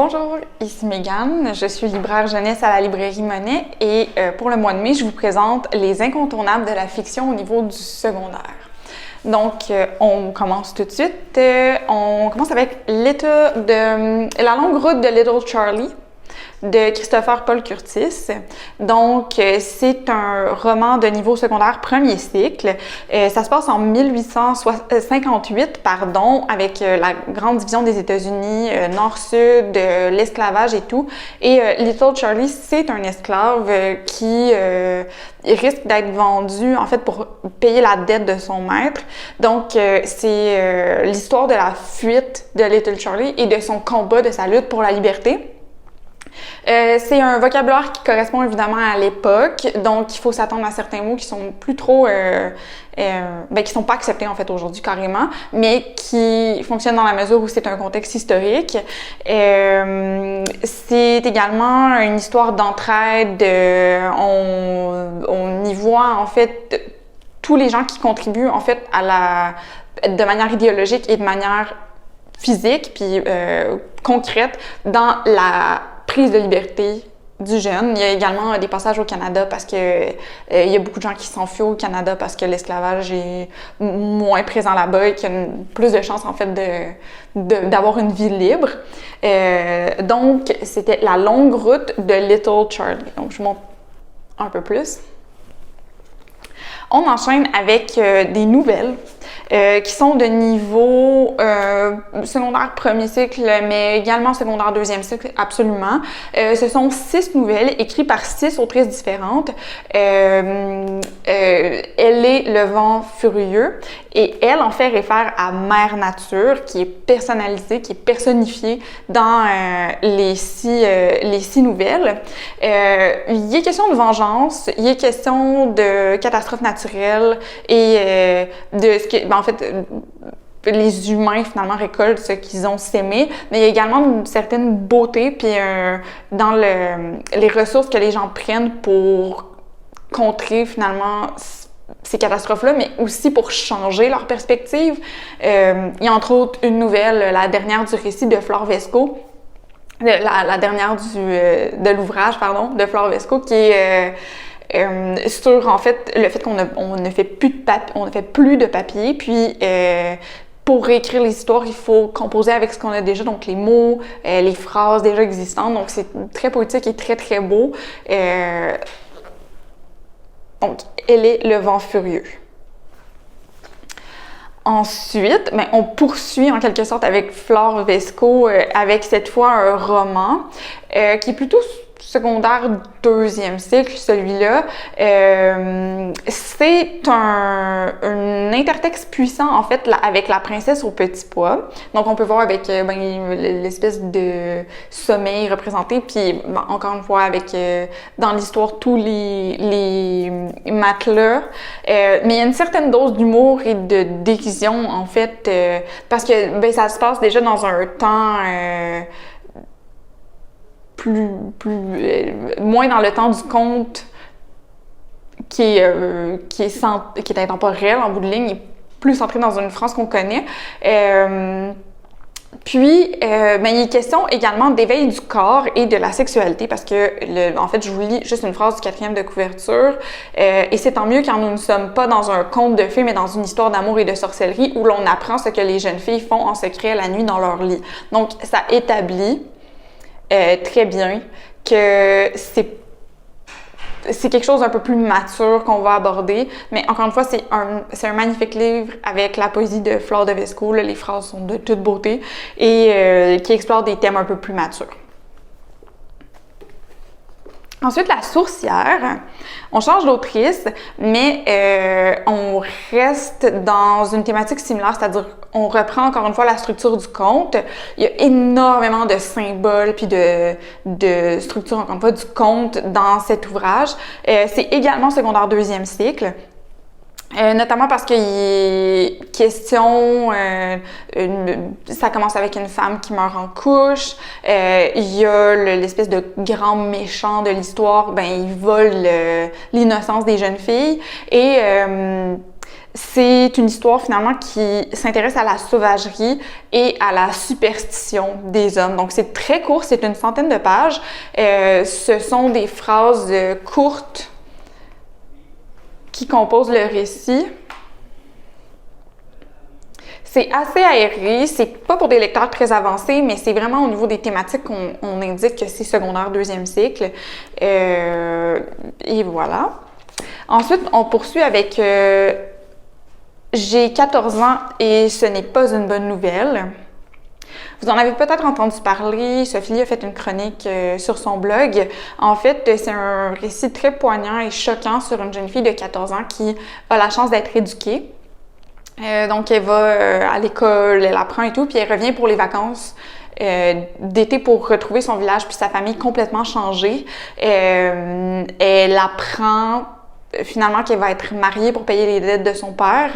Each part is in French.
Bonjour, ici Mégane, je suis libraire jeunesse à la librairie Monet et pour le mois de mai, je vous présente les incontournables de la fiction au niveau du secondaire. Donc, on commence tout de suite. On commence avec La longue route de Little Charlie de Christopher Paul Curtis. Donc, c'est un roman de niveau secondaire premier cycle. Ça se passe en 1858, avec la grande division des États-Unis, nord-sud, l'esclavage et tout. Et Little Charlie, c'est un esclave qui risque d'être vendu, en fait, pour payer la dette de son maître. Donc, c'est l'histoire de la fuite de Little Charlie et de son combat, de sa lutte pour la liberté. C'est un vocabulaire qui correspond évidemment à l'époque, donc il faut s'attendre à certains mots qui sont plus trop, qui sont pas acceptés en fait aujourd'hui carrément, mais qui fonctionnent dans la mesure où c'est un contexte historique. C'est également une histoire d'entraide. On y voit en fait tous les gens qui contribuent en fait de manière idéologique et de manière physique puis concrète dans la prise de liberté du jeune. Il y a également des passages au Canada parce que il y a beaucoup de gens qui s'enfuient au Canada parce que l'esclavage est moins présent là-bas et qu'il y a plus de chances en fait d'avoir une vie libre. Donc, c'était La longue route de Little Charlie. Donc, je vous montre un peu plus. On enchaîne avec des nouvelles qui sont de niveau secondaire premier cycle, mais également secondaire deuxième cycle, absolument. Ce sont 6 nouvelles écrites par 6 autrices différentes. Elle est Le vent furieux et elle en fait réfère à Mère Nature qui est personnalisée, qui est personnifiée dans les six nouvelles. Il est question de vengeance, il est question de catastrophe naturelle et de ce que, en fait, les humains finalement récoltent ce qu'ils ont sémé, mais il y a également une certaine beauté puis dans les ressources que les gens prennent pour contrer finalement ces catastrophes-là, mais aussi pour changer leur perspective. Il y a entre autres une nouvelle, la dernière du récit de Flore Vesco, la dernière de l'ouvrage, pardon, de Flore Vesco, qui est sur en fait le fait qu'on ne fait plus de papier, puis pour réécrire les histoires, il faut composer avec ce qu'on a déjà, donc les mots, les phrases déjà existantes, donc c'est très poétique et très très beau. Donc, elle est Le vent furieux. Ensuite, on poursuit en quelque sorte avec Flore Vesco, avec cette fois un roman qui est plutôt secondaire deuxième cycle, celui-là. C'est un intertexte puissant, en fait, avec la princesse au petit pois. Donc, on peut voir avec l'espèce de sommeil représenté, puis encore une fois, avec dans l'histoire tous les matelas. Mais il y a une certaine dose d'humour et de déguision, en fait, parce que ça se passe déjà dans un temps moins dans le temps du conte qui est intemporel en bout de ligne, et plus centré dans une France qu'on connaît. Puis, il est question également d'éveil du corps et de la sexualité parce que, en fait, je vous lis juste une phrase du 4e de couverture. Et c'est tant mieux quand nous ne sommes pas dans un conte de fées, mais dans une histoire d'amour et de sorcellerie où l'on apprend ce que les jeunes filles font en secret la nuit dans leur lit. Donc, ça établit très bien que c'est quelque chose d'un peu plus mature qu'on va aborder, mais encore une fois, c'est un magnifique livre avec la poésie de Flore de Vesco, là, les phrases sont de toute beauté et qui explore des thèmes un peu plus matures. Ensuite, La sourcière. On change d'autrice, mais on reste dans une thématique similaire, c'est-à-dire on reprend encore une fois la structure du conte. Il y a énormément de symboles puis de structure, encore une fois, du conte dans cet ouvrage. C'est également secondaire deuxième cycle. Notamment parce qu'il est question, ça commence avec une femme qui meurt en couche, il y a l'espèce de grand méchant de l'histoire, il vole l'innocence des jeunes filles et c'est une histoire finalement qui s'intéresse à la sauvagerie et à la superstition des hommes. Donc c'est très court, c'est une centaine de pages. Ce sont des phrases courtes qui composent le récit. C'est assez aéré, c'est pas pour des lecteurs très avancés, mais c'est vraiment au niveau des thématiques qu'on indique que c'est secondaire deuxième cycle. Et voilà. Ensuite, on poursuit avec J'ai 14 ans et ce n'est pas une bonne nouvelle. Vous en avez peut-être entendu parler, Sophie a fait une chronique sur son blog. En fait, c'est un récit très poignant et choquant sur une jeune fille de 14 ans qui a la chance d'être éduquée. Donc, elle va à l'école, elle apprend et tout, puis elle revient pour les vacances d'été pour retrouver son village puis sa famille complètement changée. Elle apprend finalement qu'elle va être mariée pour payer les dettes de son père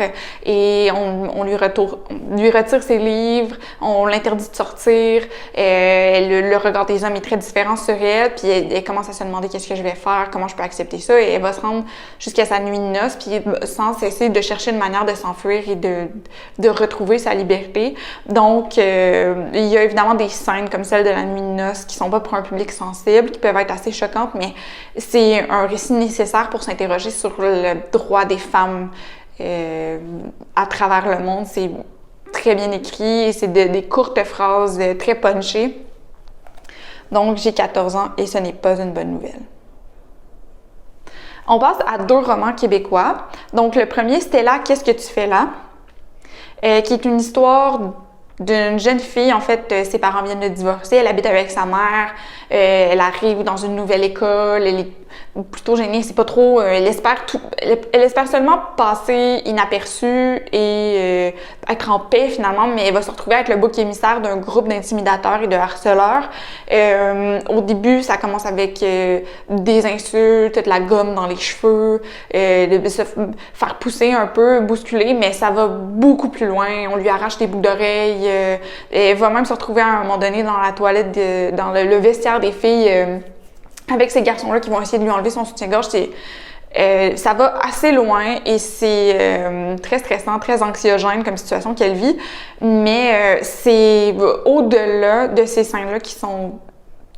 et on lui retire ses livres, on l'interdit de sortir, le regard des hommes est très différent sur elle, puis elle commence à se demander qu'est-ce que je vais faire, comment je peux accepter ça, et elle va se rendre jusqu'à sa nuit de noces, puis sans cesser de chercher une manière de s'enfuir et de retrouver sa liberté. Donc, il y a évidemment des scènes comme celle de la nuit de noces qui sont pas pour un public sensible, qui peuvent être assez choquantes, mais c'est un récit nécessaire pour s'interroger sur le droit des femmes à travers le monde. C'est très bien écrit et c'est des courtes phrases très punchées. Donc, j'ai 14 ans et ce n'est pas une bonne nouvelle. On passe à 2 romans québécois. Donc, le premier, Stella, qu'est-ce que tu fais là? Qui est une histoire d'une jeune fille. En fait, ses parents viennent de divorcer, elle habite avec sa mère, elle arrive dans une nouvelle école, elle est plutôt gênée, c'est pas trop, elle espère seulement passer inaperçue et être en paix finalement, mais elle va se retrouver avec le bouc émissaire d'un groupe d'intimidateurs et de harceleurs. Au début, ça commence avec des insultes, de la gomme dans les cheveux, de se faire pousser un peu, bousculer, mais ça va beaucoup plus loin. On lui arrache des boucles d'oreilles, elle va même se retrouver à un moment donné dans la toilette, dans le vestiaire des filles, avec ces garçons-là qui vont essayer de lui enlever son soutien-gorge. Ça va assez loin et c'est très stressant, très anxiogène comme situation qu'elle vit, mais c'est au-delà de ces scènes-là qui sont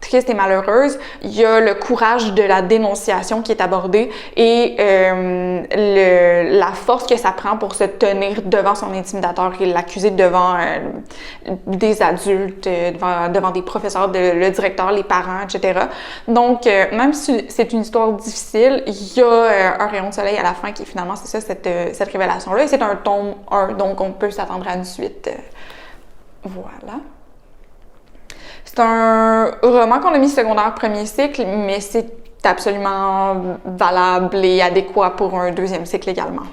tristes et malheureuses, il y a le courage de la dénonciation qui est abordé et la force que ça prend pour se tenir devant son intimidateur et l'accuser devant des adultes, devant des professeurs, le directeur, les parents, etc. Donc, même si c'est une histoire difficile, il y a un rayon de soleil à la fin qui finalement, c'est ça, cette révélation-là. Et c'est un tome 1, donc on peut s'attendre à une suite. Voilà. C'est un roman qu'on a mis secondaire premier cycle, mais c'est absolument valable et adéquat pour un deuxième cycle également.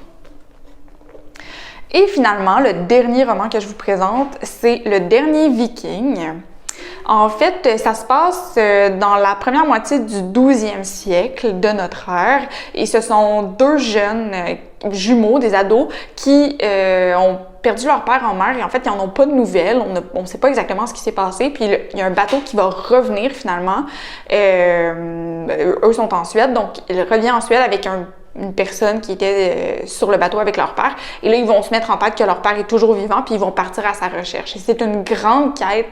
Et finalement, le dernier roman que je vous présente, c'est Le Dernier Viking. En fait, ça se passe dans la première moitié du 12e siècle de notre ère et ce sont 2 jeunes jumeaux, des ados, qui ont perdu leur père en mer et en fait, ils n'en ont pas de nouvelles. On ne sait pas exactement ce qui s'est passé. Puis il y a un bateau qui va revenir finalement. Eux sont en Suède, donc il revient en Suède avec une personne qui était sur le bateau avec leur père. Et là, ils vont se mettre en tête que leur père est toujours vivant, puis ils vont partir à sa recherche. Et c'est une grande quête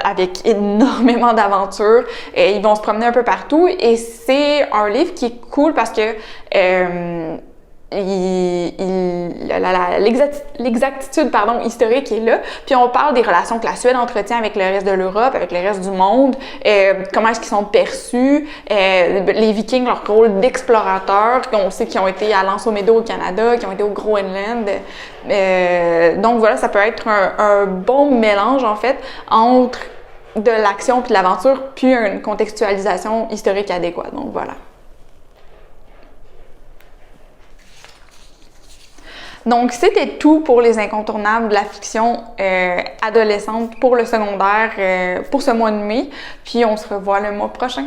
avec énormément d'aventures. Ils vont se promener un peu partout. Et c'est un livre qui est cool parce que l'exactitude historique est là. Puis on parle des relations que la Suède entretient avec le reste de l'Europe, avec le reste du monde, comment est-ce qu'ils sont perçus, les Vikings, leur rôle d'explorateurs, on sait qu'ils ont été à l'Anse aux Méadows au Canada, qui ont été au Groenland. Donc voilà, ça peut être un bon mélange en fait entre de l'action puis de l'aventure, puis une contextualisation historique adéquate. Donc voilà. Donc, c'était tout pour les incontournables de la fiction adolescente pour le secondaire pour ce mois de mai. Puis, on se revoit le mois prochain.